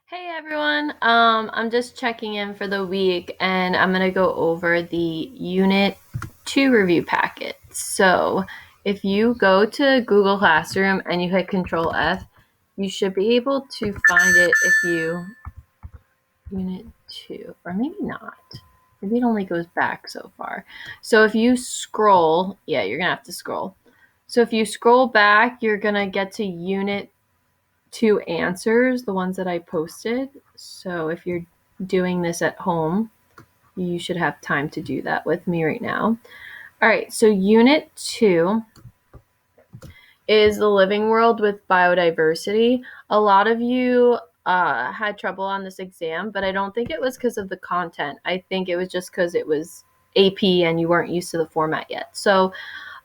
Hey everyone, I'm just checking in for the week and I'm gonna go over the Unit 2 review packet. So if you go to Google Classroom and you hit Control F, you should be able to find it if you, Unit 2, or maybe not. Maybe it only goes back so far. So if you scroll, yeah, you're gonna have to scroll. So if you scroll back, you're gonna get to Unit 2 answers, the ones that I posted. So if you're doing this at home, you should have time to do that with me right now. All right, so Unit 2 is the living world with biodiversity. A lot of you had trouble on this exam, but I don't think it was because of the content. I think it was just because it was AP and you weren't used to the format yet. So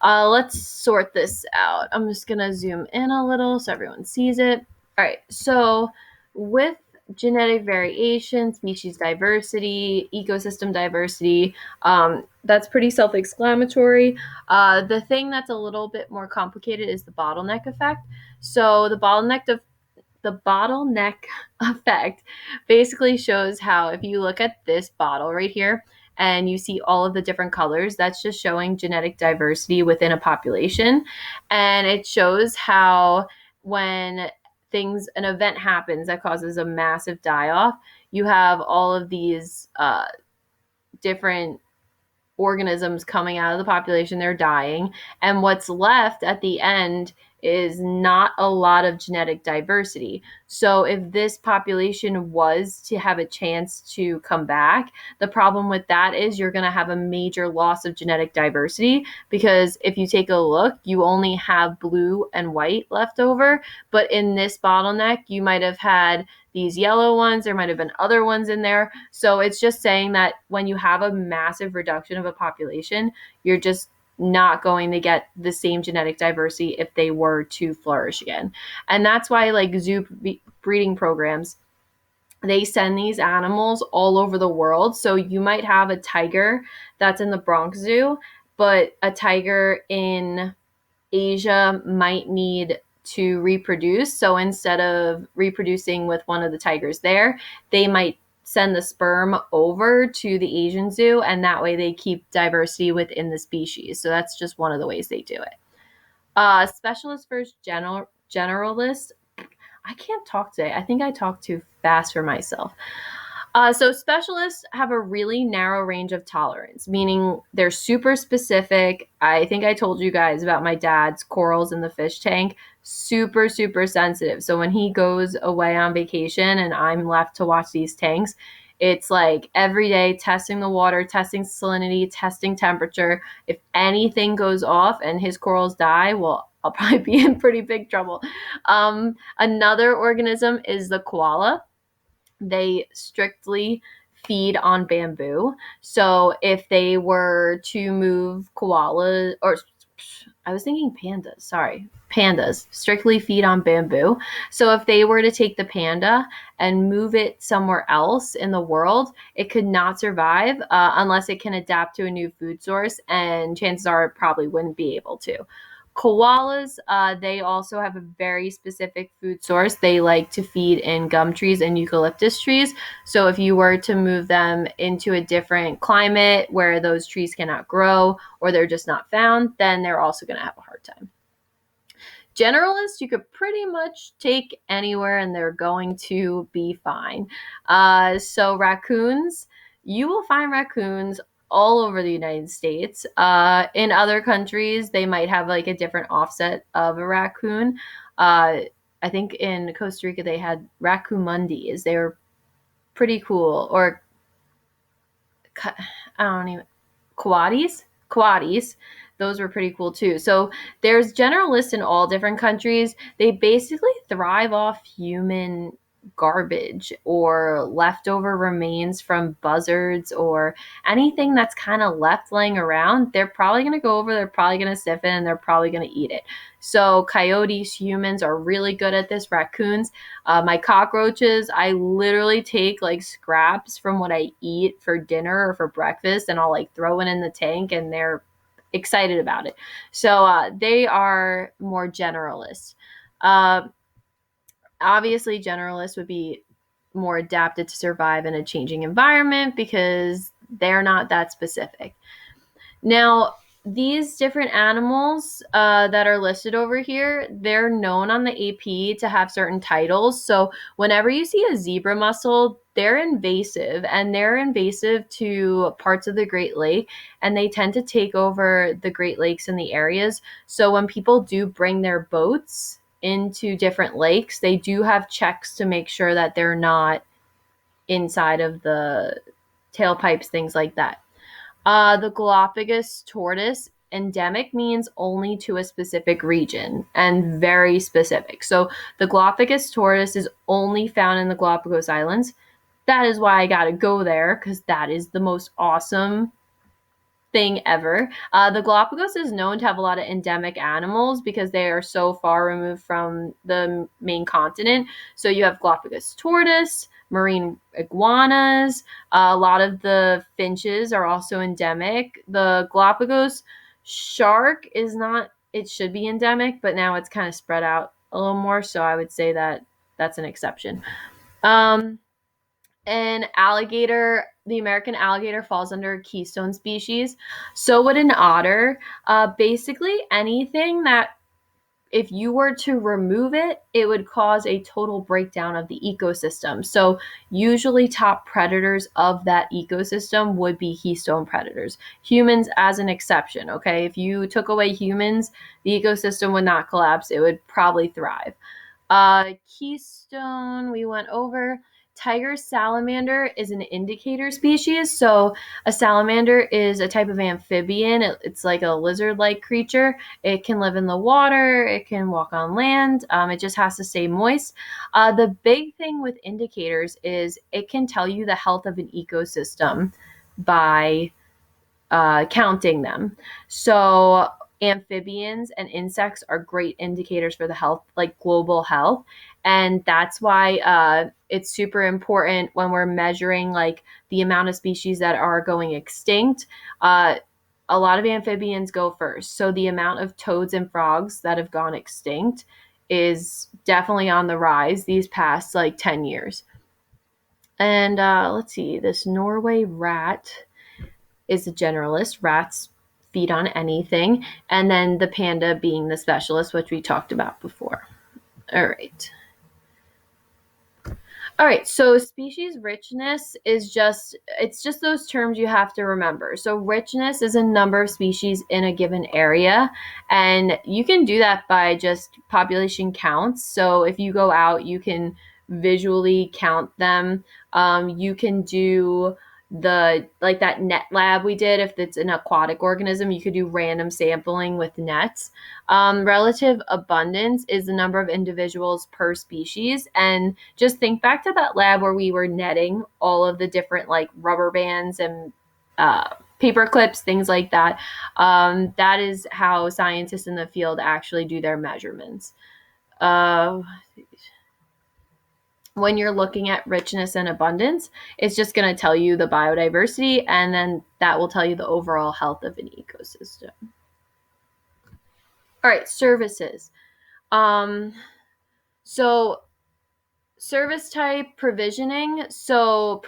let's sort this out. I'm just going to zoom in a little so everyone sees it. All right, so with genetic variation, species diversity, ecosystem diversity, that's pretty self explanatory. The thing that's a little bit more complicated is the bottleneck effect. So the bottleneck effect basically shows how if you look at this bottle right here and you see all of the different colors, that's just showing genetic diversity within a population. And it shows how when an event happens that causes a massive die off, you have all of these different organisms coming out of the population, they're dying, and what's left at the end is not a lot of genetic diversity. So if this population was to have a chance to come back, the problem with that is you're going to have a major loss of genetic diversity, because if you take a look, you only have blue and white left over, but in this bottleneck you might have had these yellow ones, there might have been other ones in there. So it's just saying that when you have a massive reduction of a population, you're just not going to get the same genetic diversity if they were to flourish again. And that's why like zoo breeding programs, they send these animals all over the world. So you might have a tiger that's in the Bronx Zoo, but a tiger in Asia might need to reproduce. So instead of reproducing with one of the tigers there, they might send the sperm over to the Asian zoo, and that way they keep diversity within the species. So that's just one of the ways they do it. Specialist versus generalist. I can't talk today. I think I talk too fast for myself. So specialists have a really narrow range of tolerance, meaning they're super specific. I think I told you guys about my dad's corals in the fish tank. Super, super sensitive. So when he goes away on vacation and I'm left to watch these tanks, it's like every day testing the water, testing salinity, testing temperature. If anything goes off and his corals die, well, I'll probably be in pretty big trouble. Another organism is the koala. They strictly feed on bamboo. So if they were to move koalas, or I was thinking pandas, sorry, pandas strictly feed on bamboo. So if they were to take the panda and move it somewhere else in the world, it could not survive unless it can adapt to a new food source, and chances are it probably wouldn't be able to. Koalas, they also have a very specific food source. They like to feed in gum trees and eucalyptus trees. So if you were to move them into a different climate where those trees cannot grow or they're just not found, then they're also going to have a hard time. Generalists, you could pretty much take anywhere and they're going to be fine. So raccoons, you will find raccoons all over the United States. In other countries, they might have like a different offset of a raccoon. I think in Costa Rica they had raccumundis. They were pretty cool. Or I don't even Coatis. Those were pretty cool too. So there's generalists in all different countries. They basically thrive off human garbage or leftover remains from buzzards or anything that's kind of left laying around. They're probably going to go over, they're probably going to sniff it, and they're probably going to eat it. So coyotes, humans are really good at this. Raccoons, my cockroaches, I literally take like scraps from what I eat for dinner or for breakfast, and I'll like throw it in the tank, and they're excited about it. So they are more generalists. Uh, Obviously, generalists would be more adapted to survive in a changing environment because they're not that specific. Now, these different animals that are listed over here, they're known on the AP to have certain titles. So whenever you see a zebra mussel, they're invasive, and they're invasive to parts of the Great Lake, and they tend to take over the Great Lakes and the areas. So when people do bring their boats into different lakes, they do have checks to make sure that they're not inside of the tailpipes, things like that. The Galapagos tortoise, endemic means only to a specific region and very specific. So the Galapagos tortoise is only found in the Galapagos Islands. That is why I got to go there, because that is the most awesome thing ever. The Galapagos is known to have a lot of endemic animals because they are so far removed from the main continent. So you have Galapagos tortoise, marine iguanas. A lot of the finches are also endemic. The Galapagos shark is not, it should be endemic, but now it's kind of spread out a little more. So I would say that that's an exception. An alligator, the American alligator, falls under keystone species. So would an otter. Basically, anything that if you were to remove it, it would cause a total breakdown of the ecosystem. So usually top predators of that ecosystem would be keystone predators. Humans as an exception, okay? If you took away humans, the ecosystem would not collapse. It would probably thrive. Keystone, we went over. Tiger salamander is an indicator species. So a salamander is a type of amphibian. It's like a lizard-like creature. It can live in the water. It can walk on land. It just has to stay moist. The big thing with indicators is it can tell you the health of an ecosystem by counting them. So amphibians and insects are great indicators for the health, like global health. And that's why it's super important when we're measuring like the amount of species that are going extinct. A lot of amphibians go first. So the amount of toads and frogs that have gone extinct is definitely on the rise these past like 10 years. And let's see, this Norway rat is a generalist. Rats feed on anything. And then the panda being the specialist, which we talked about before. All right. All right, so species richness is it's just those terms you have to remember. So richness is a number of species in a given area, and you can do that by just population counts. So if you go out, you can visually count them. You can do like that net lab we did. If it's an aquatic organism, you could do random sampling with nets. Relative abundance is the number of individuals per species. And just think back to that lab where we were netting all of the different like rubber bands and paper clips, things like that. That is how scientists in the field actually do their measurements. When you're looking at richness and abundance, it's just going to tell you the biodiversity, and then that will tell you the overall health of an ecosystem. All right, services. So service type provisioning. So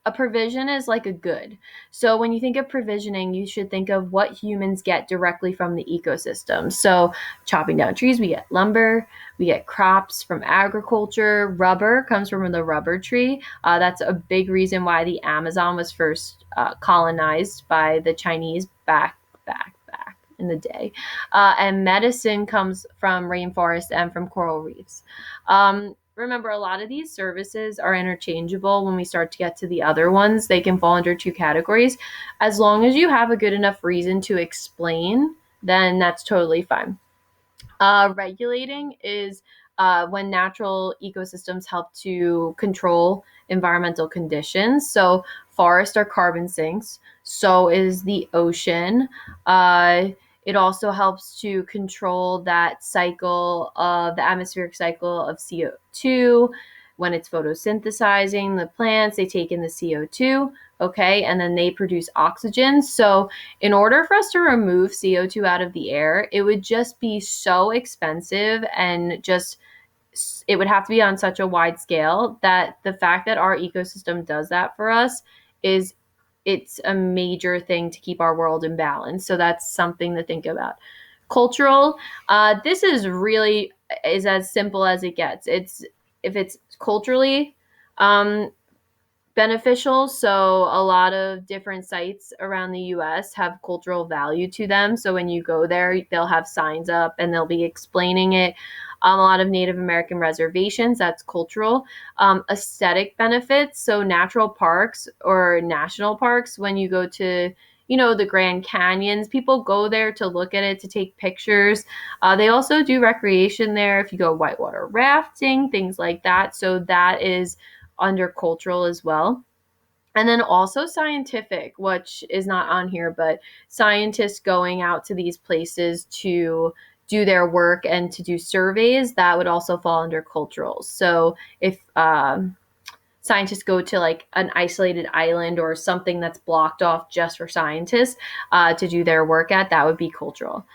a provision is like a good. So when you think of provisioning, you should think of what humans get directly from the ecosystem. So chopping down trees, we get lumber, we get crops from agriculture. Rubber comes from the rubber tree. That's a big reason why the Amazon was first colonized by the Chinese back in the day. And medicine comes from rainforest and from coral reefs. Remember, a lot of these services are interchangeable. When we start to get to the other ones, they can fall under two categories. As long as you have a good enough reason to explain, then that's totally fine. Regulating is when natural ecosystems help to control environmental conditions. So forests are carbon sinks. So is the ocean. It also helps to control that cycle of the atmospheric cycle of CO2. When it's photosynthesizing the plants, they take in the CO2, okay, and then they produce oxygen. So in order for us to remove CO2 out of the air, it would just be so expensive and just it would have to be on such a wide scale that the fact that our ecosystem does that for us is it's a major thing to keep our world in balance. So that's something to think about. Cultural, this is as simple as it gets. It's if it's culturally um, beneficial. So a lot of different sites around the US have cultural value to them. So when you go there, they'll have signs up and they'll be explaining it. A lot of Native American reservations, that's cultural. Aesthetic benefits, so natural parks or national parks, when you go to the Grand Canyons, people go there to look at it, to take pictures. They also do recreation there if you go whitewater rafting, things like that. So that is under cultural as well. And then also scientific, which is not on here, but scientists going out to these places to do their work and to do surveys, that would also fall under cultural. So if scientists go to like an isolated island or something that's blocked off just for scientists to do their work at, that would be cultural.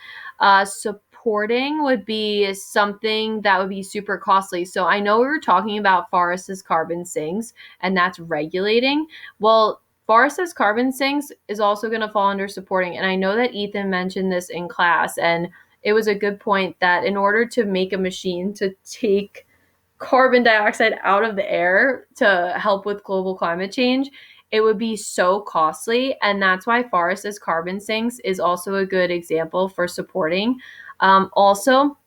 Supporting would be something that would be super costly. So I know we were talking about forests as carbon sinks, and that's regulating. Well, forest as carbon sinks is also going to fall under supporting. And I know that Ethan mentioned this in class, and it was a good point that in order to make a machine to take carbon dioxide out of the air to help with global climate change, it would be so costly. And that's why forest as carbon sinks is also a good example for supporting. Also,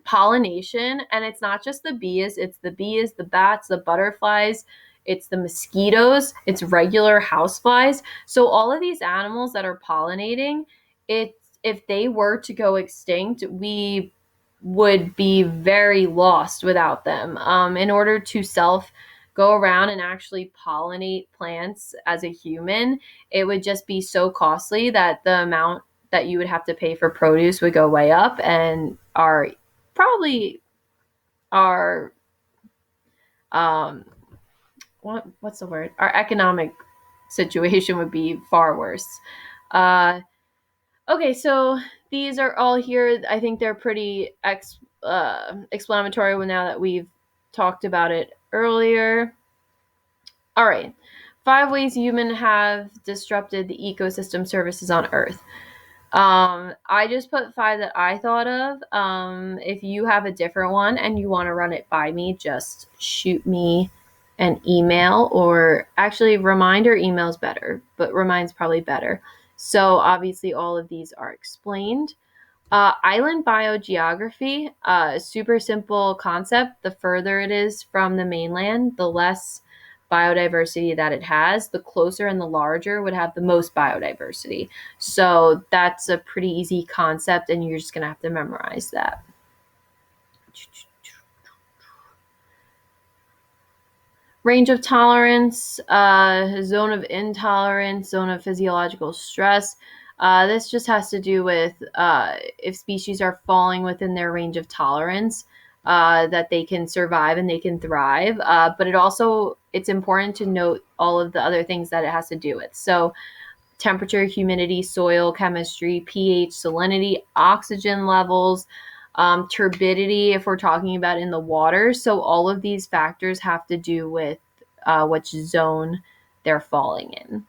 pollination, and it's not just the bees, it's the bees, the bats, the butterflies, it's the mosquitoes, it's regular houseflies. So all of these animals that are pollinating, if they were to go extinct, we would be very lost without them. In order to go around and actually pollinate plants as a human, it would just be so costly that the amount that you would have to pay for produce would go way up, and our what's the word? Our economic situation would be far worse. Okay, so these are all here. I think they're pretty explanatory now that we've talked about it earlier. All right. 5 ways humans have disrupted the ecosystem services on Earth. I just put 5 that I thought of. If you have a different one and you want to run it by me, just shoot me an email, or actually reminder email's better, but remind's probably better. So obviously all of these are explained. Island biogeography, super simple concept. The further it is from the mainland, the less biodiversity that it has. The closer and the larger would have the most biodiversity. So that's a pretty easy concept, and you're just going to have to memorize that. Range of tolerance, zone of intolerance, zone of physiological stress. This just has to do with if species are falling within their range of tolerance, that they can survive and they can thrive. But it's important to note all of the other things that it has to do with. So temperature, humidity, soil chemistry, pH, salinity, oxygen levels, turbidity, if we're talking about in the water. So all of these factors have to do with which zone they're falling in.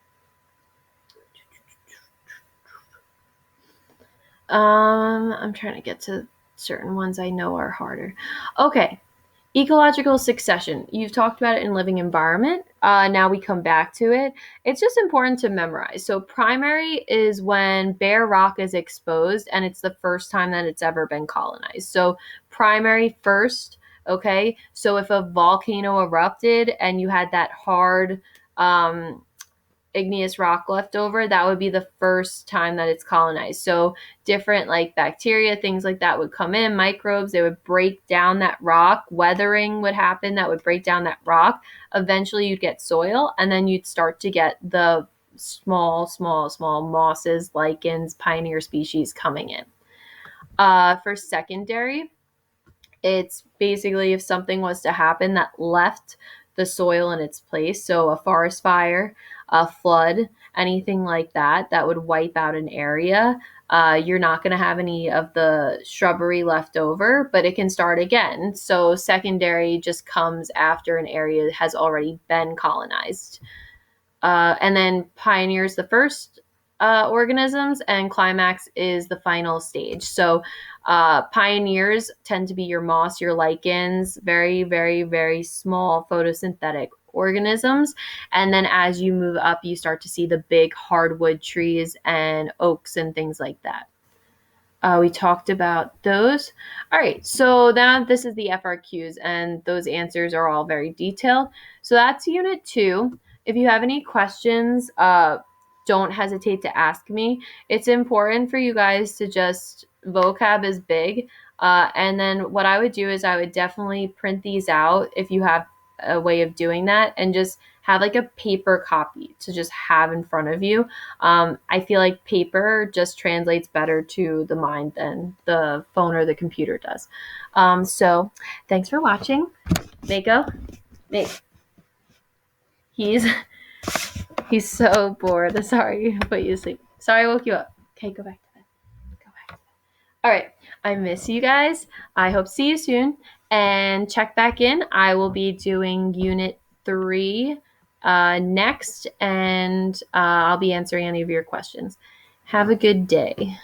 I'm trying to get to certain ones I know are harder. Okay. Ecological succession. You've talked about it in living environment. Now we come back to it. It's just important to memorize. So primary is when bare rock is exposed and it's the first time that it's ever been colonized. So primary first, okay? So if a volcano erupted and you had that hard igneous rock left over, that would be the first time that it's colonized. So different like bacteria, things like that would come in, microbes, they would break down that rock. Weathering would happen that would break down that rock. Eventually you'd get soil, and then you'd start to get the small mosses, lichens, pioneer species coming in. For secondary, it's basically if something was to happen that left the soil in its place. So a forest fire, a flood, anything like that, that would wipe out an area. you're not going to have any of the shrubbery left over, but it can start again. So secondary just comes after an area has already been colonized. And then pioneers the first organisms, and climax is the final stage. So pioneers tend to be your moss, your lichens, very, very, very small photosynthetic organisms. And then as you move up, you start to see the big hardwood trees and oaks and things like that. We talked about those. All right, so now this is the FRQs, and those answers are all very detailed. So that's Unit 2. If you have any questions, don't hesitate to ask me. It's important for you guys to just, vocab is big. And then what I would do is I would definitely print these out if you have a way of doing that, and just have like a paper copy to just have in front of you. I feel like paper just translates better to the mind than the phone or the computer does. So thanks for watching. Mako, Make. He's he's so bored. Sorry, I put you to sleep. Sorry, I woke you up. Okay, go back to bed. Go back to bed. All right. I miss you guys. I hope to see you soon. And check back in. I will be doing Unit 3 next, and I'll be answering any of your questions. Have a good day.